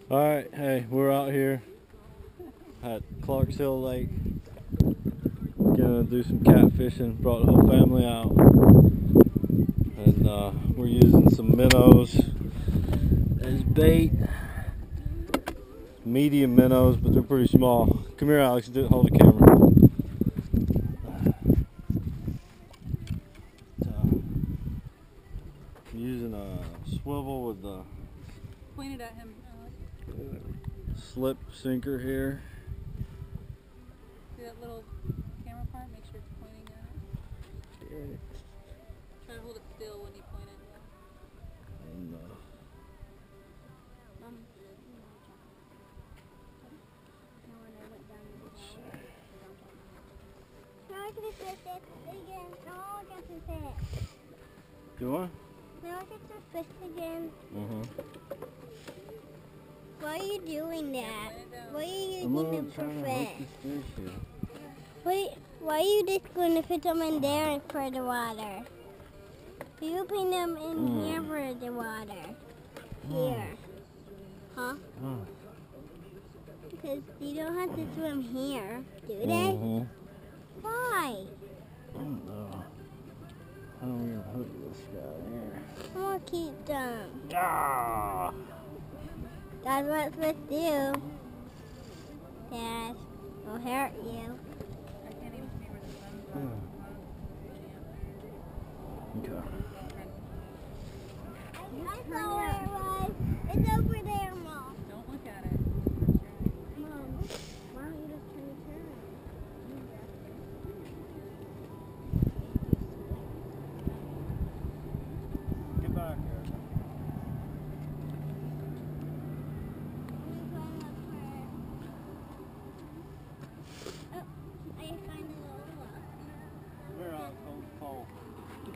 Alright, hey, we're out here at Clark's Hill Lake. Gonna do some catfishing. Brought the whole family out. And we're using some minnows as bait. Medium minnows, but they're pretty small. Come here, Alex, hold the camera. Using a swivel with the pointed at him. slip sinker here. See that little camera part? Make sure it's pointing at it. Try to hold it still when you point it. And, do what? Now look at the fish again. Why are you doing that? Why are you using them for fish? Why are you just going to put them in there for the water? You put them in here for the water. Here. Huh? Because you don't have to swim here, do they? Why? I don't know. I'm gonna hook this guy here. I'm going to keep them. Ah! That's what fish do. Dad, will hurt you. I can't even see where the sun's on. Okay. I saw where it was. It's over there, Mom. Don't look at it. Mom, why don't you just turn it around? Get back here.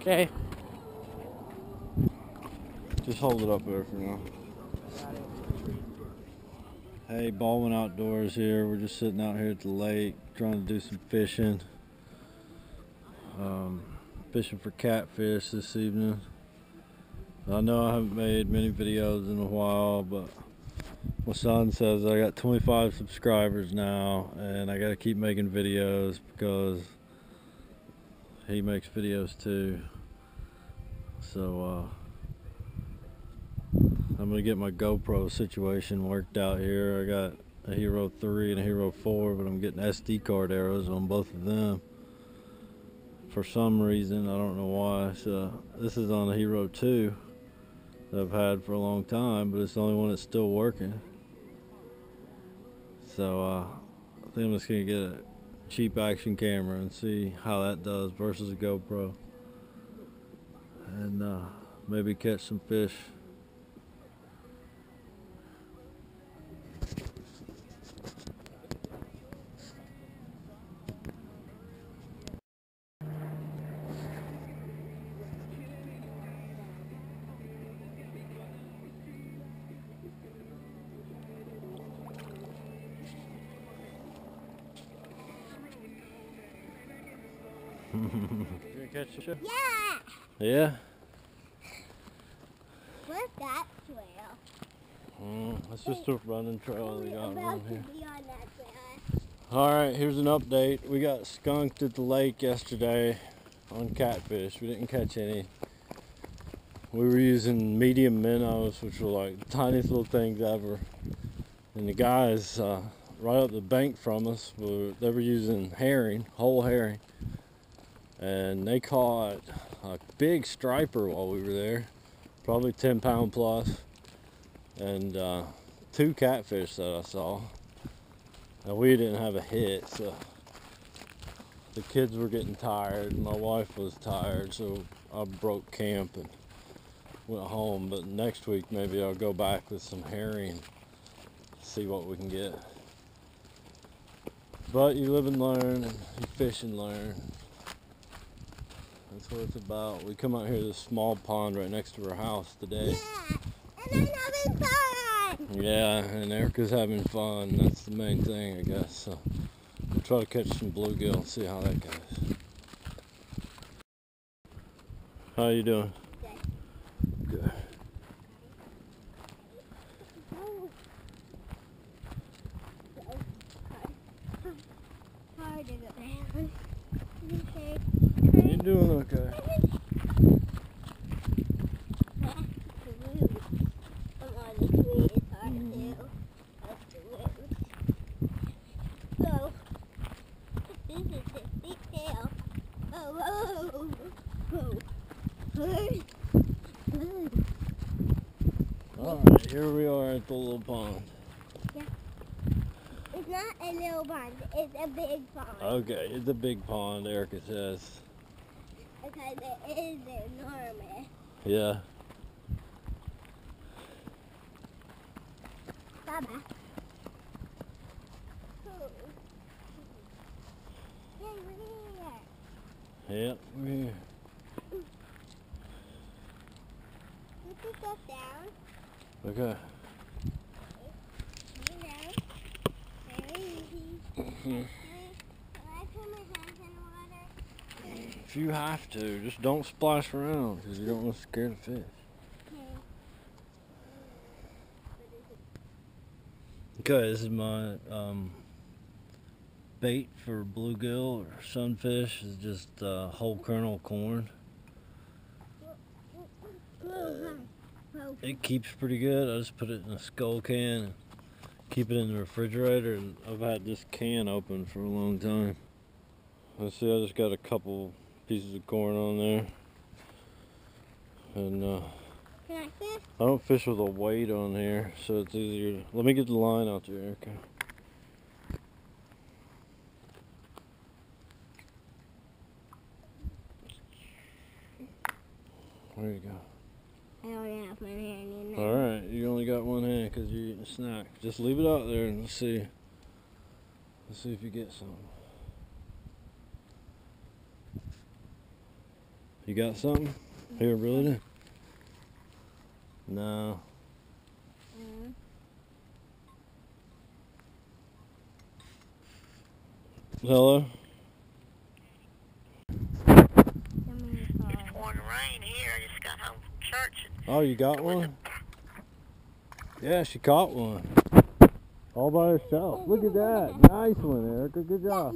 Okay. Just hold it up there for now. Hey, Baldwin Outdoors here. We're just sitting out here at the lake trying to do some fishing. Fishing for catfish this evening. I know I haven't made many videos in a while, but my son says I got 25 subscribers now and I gotta keep making videos because he makes videos too. So I'm gonna get my GoPro situation worked out here. I got a Hero 3 and a Hero 4, but I'm getting SD card arrows on both of them for some reason. I don't know why. So this is on the Hero 2 that I've had for a long time, but it's the only one that's still working. So I think I'm just gonna get a cheap action camera and see how that does versus a GoPro, and maybe catch some fish. You gonna catch the fish? Yeah! Yeah? Where's that trail? That's just a running trail we got around here. Be on that trail. Alright, here's an update. We got skunked at the lake yesterday on catfish. We didn't catch any. We were using medium minnows, which were like the tiniest little things ever. And the guys right up the bank from us, they were using herring, whole herring. And they caught a big striper while we were there, probably 10-pound plus, and 2 catfish that I saw. And we didn't have a hit, so the kids were getting tired, and my wife was tired, so I broke camp and went home. But next week maybe I'll go back with some herring, see what we can get. But you live and learn, and you fish and learn. That's what it's about. We come out here to this small pond right next to our house today. Yeah, and I'm having fun! Yeah, and Erica's having fun. That's the main thing, I guess. So we'll try to catch some bluegill and see how that goes. How you doing? Good. Good. hard to go down. Okay. You're doing okay. I'm on the tree. It's hard to do. Up the roots. So, this is the big tail. Oh, Alright, here we are at the little pond. Yeah. It's not a little pond. It's a big pond. Okay, it's a big pond, Erica says. Because it is enormous. Yeah. Baba. Hey, we're here. Yep, we're here. You put that down. Okay. Very easy. Can I put my hands in the water? If you have to, just don't splash around because you don't want to scare the fish. Okay, this is my bait for bluegill or sunfish. Is just whole kernel corn. It keeps pretty good. I just put it in a skull can and keep it in the refrigerator, and I've had this can open for a long time. Let's see, I just got a couple pieces of corn on there. And Can I fish? I don't fish with a weight on here, so it's easier. Let me get the line out there, Erica. There you go. I only have my hand in there. Alright, you only got one hand because you're eating a snack. Just leave it out there and let's see. Let's see if you get something. You got something? Here, reel it in. No. Hello? It's pouring rain here. I just got home from church. Oh, you got one? Yeah, she caught one. All by herself. Look at that. Nice one, Erica. Good job.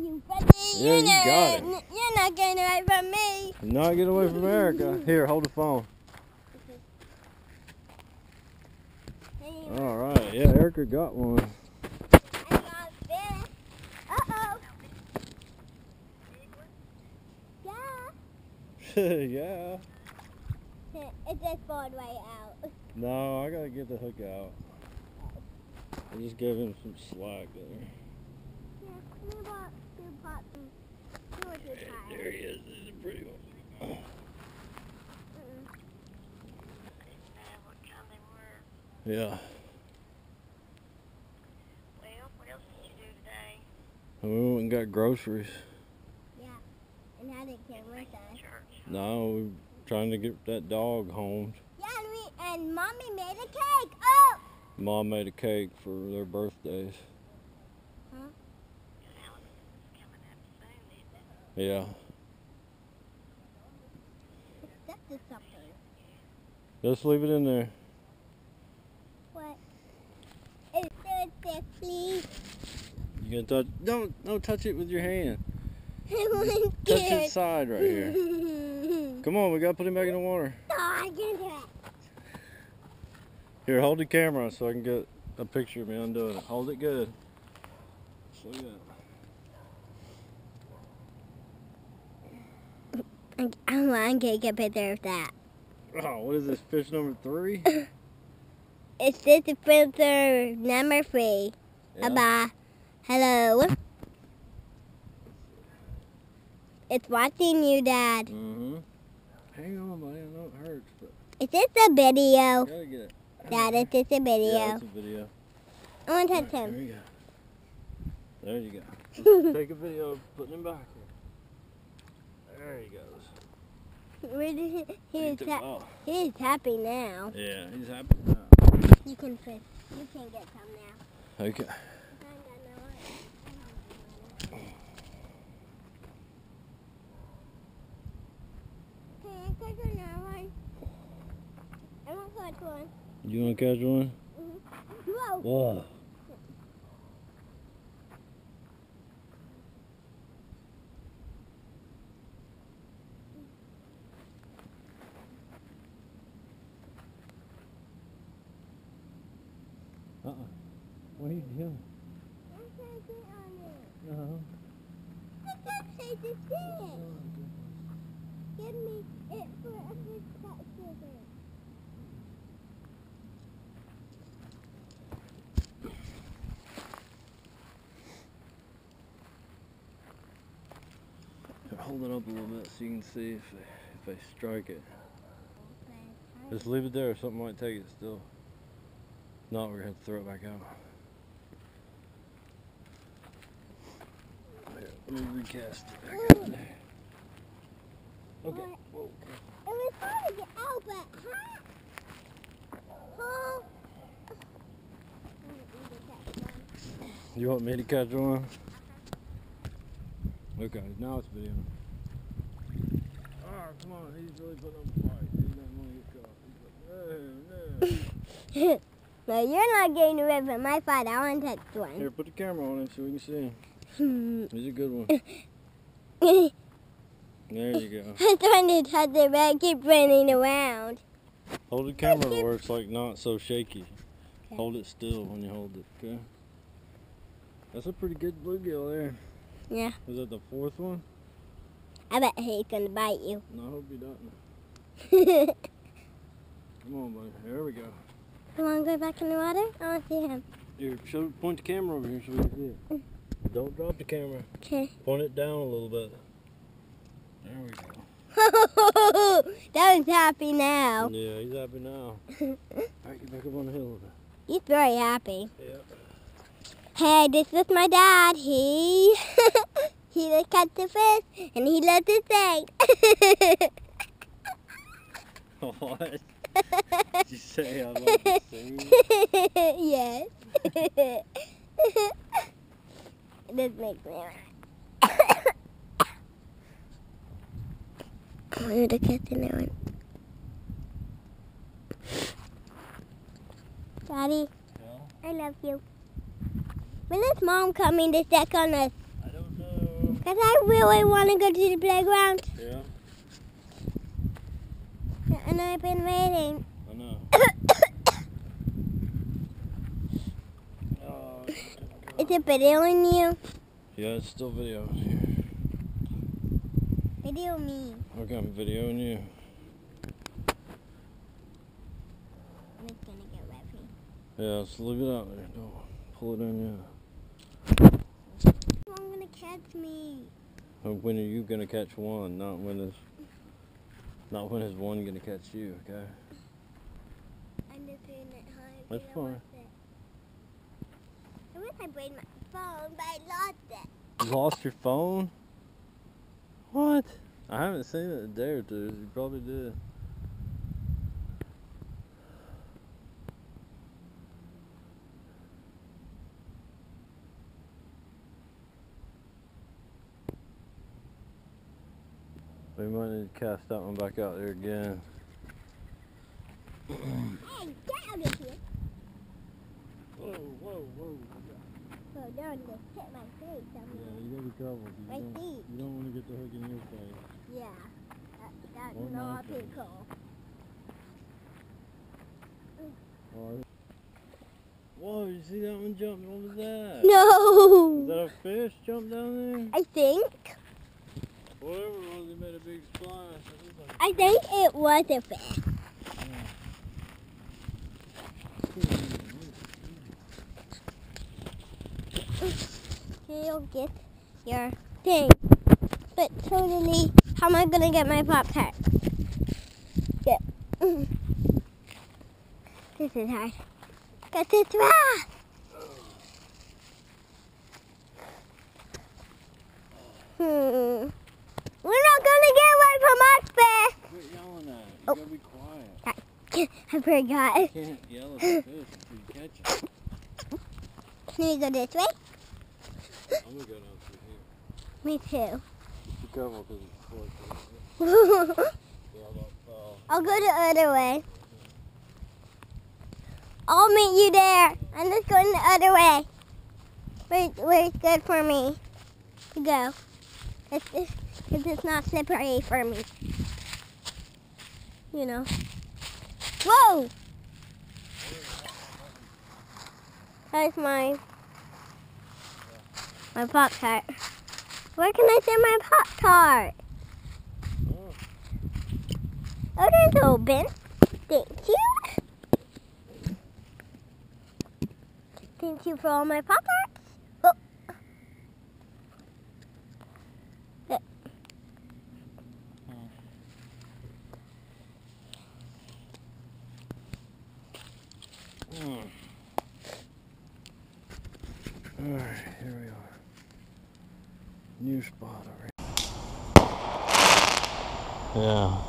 Yeah, you got it. You're not getting away from me. Not get away from Erica. Here, hold the phone. Alright, yeah, Erica got one. I got fish. Uh-oh. Yeah. Yeah. It just balled right out. No, I gotta get the hook out. I just gave him some slack there. Yeah, we bought some. There he is. This is a pretty one. What kind they were. Yeah. Well, what else did you do today? We went and got groceries. Yeah, and I didn't care with us. Church. No, we're trying to get that dog home. Yeah, and Mommy made a cake. Oh! Mom made a cake for their birthdays. Huh? Alex is coming up soon, isn't it? Yeah. That's just something. Just leave it in there. What? It's so thick, please. You gonna touch? Don't touch it with your hand. I'm Touch scared. its side right here. Come on, we gotta put him back in the water. No, I can't do it. Here, hold the camera so I can get a picture of me undoing it. Hold it good. Look at that. I want to take a picture of that. Oh, what is this, fish number 3? It's just a filter number 3. Yeah. Bye. Hello. It's watching you, Dad. Mm-hmm. Hang on, buddy. I know it hurts, but Is this a video? gotta get it. Dad, is this a video? Yeah, it's a video. I want to touch There him. you go. There you go. Take a video of putting him back here. There he goes. He's Oh, happy now. yeah, he's happy now. You can fish. You can get some now. Okay. Can I catch another one? I want to catch one. You want to catch one? Whoa. Whoa. What are you doing? I'm trying to get on it. No. I can't say the fish. Give me it for a fish cut sugar. Hold it up a little bit so you can see if they strike it. Just leave it there, or something might take it still. No, we're gonna have to throw it back out. Here, let me recast it back out there. Okay. Whoa. It was hard to get out, but huh? You want me to catch one? Okay, now it's video. Oh, come on, he's really putting up a fight. He doesn't want to get caught. He's like, no. No, you're not getting rid of my fight. I want to touch one. Here, put the camera on him so we can see him. He's a good one. There you go. I'm trying to touch it, but I keep running around. Hold the camera where it's like not so shaky. Okay. Hold it still when you hold it, okay? That's a pretty good bluegill there. Yeah. Was that the fourth one? I bet he's gonna bite you. No, I hope he doesn't. Come on, buddy. There we go. You want to go back in the water? I want to see him. Here, point the camera over here so we can see it. Don't drop the camera. Okay. Point it down a little bit. There we go. That was happy now. Yeah, he's happy now. Alright, get back up on the hill a little bit. He's very happy. Yeah. Hey, this is my dad. He just caught the fish and he let it sing. What? Did you say I love to sing? Yes. This makes me I wanted to catch another one. Daddy, Yeah? I love you. When is Mom coming to check on us? I don't know. Because I really want to go to the playground. Yeah? And I've been waiting. I know. Is it videoing you? Yeah, it's still videoing you. Video me. Okay, I'm videoing you. It's going to get wet. Yeah, just leave it out there. Don't pull it in yet. I'm going to catch me. When are you gonna catch one? Not when is one gonna catch you? Okay. I'm just doing it hard. That's fine. I wish I brought my phone, but I lost it. You lost your phone? What? I haven't seen it in a day or two. You probably did. We might need to cast that one back out there again. Hey, get out of here. Whoa, whoa, whoa. So don't just hit my face. Yeah, you gotta be careful. My feet. You don't want to get the hook in your face. Yeah, that's Or not nothing. too cool. Alright. Whoa, you see that one jump? What was that? No. Is that a fish jump down there? I think. Whatever it was, it made a big splash. It was like, I think it was a fish. You'll get your thing. But totally, how am I gonna get my Pop-Tart? Yeah. This is hard. Got this fast. We're not gonna get away from us, fish. quit yelling at it. You gotta be quiet. I forgot. You can't yell at the fish until you catch it. Can we go this way? I'm gonna go down through here. Me too. Be careful because it's fork. I'll go the other way. I'll meet you there. I'm just going the other way. Where it's good for me to go. It's not slippery for me. You know. Whoa! That's my Pop-Tart. Where can I send my Pop-Tart? Oh, there's open. Thank you. Thank you for all my Pop-Tarts. Oh. There. Alright, here we are. New spot already. Yeah.